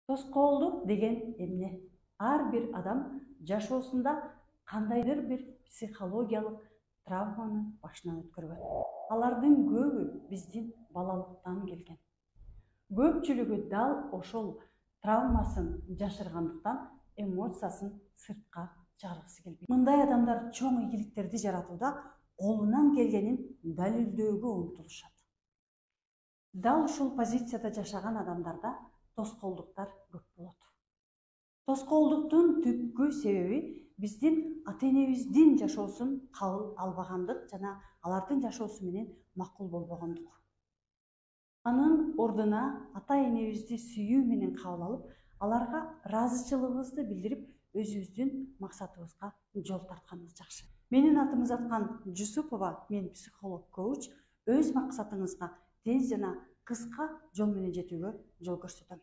Тоскоолдук деген эмне? Ар бир адам жашоосунда кандайдыр бир психологиялык травманы башынан өткөргөн. Алардын көбү биздин балалыктан келген. Көпчүлүгү дал ошол травмасын жашыргандыктан эмоциясын сыртка чыгаргысы келбейт. Мындай адамдар чоң ийгиликтерди жаратууда колунан келгенин далилдөөгө умтулушат. Дал ушул позицияда жашаган адамдарда тоскоолдуктар көп болот. Тоскоолдуктун түпкү себеби биздин ата-энебиздин жашоосун кабыл албагандык жана алардын жашоосу менен макул болбогондук. Анын ордуна ата-энебизди сүйүү менен кабыл алып, аларга ыраазычылыгыбызды билдирип, өзүбүздүн максатыбызга жол тартканыбыз жакшы. Менин атым Узаткан Жусупова, мен психолог коуч, өз максатыңызга тез жана кыска жол менен жетүүгө жол көрсөтөм.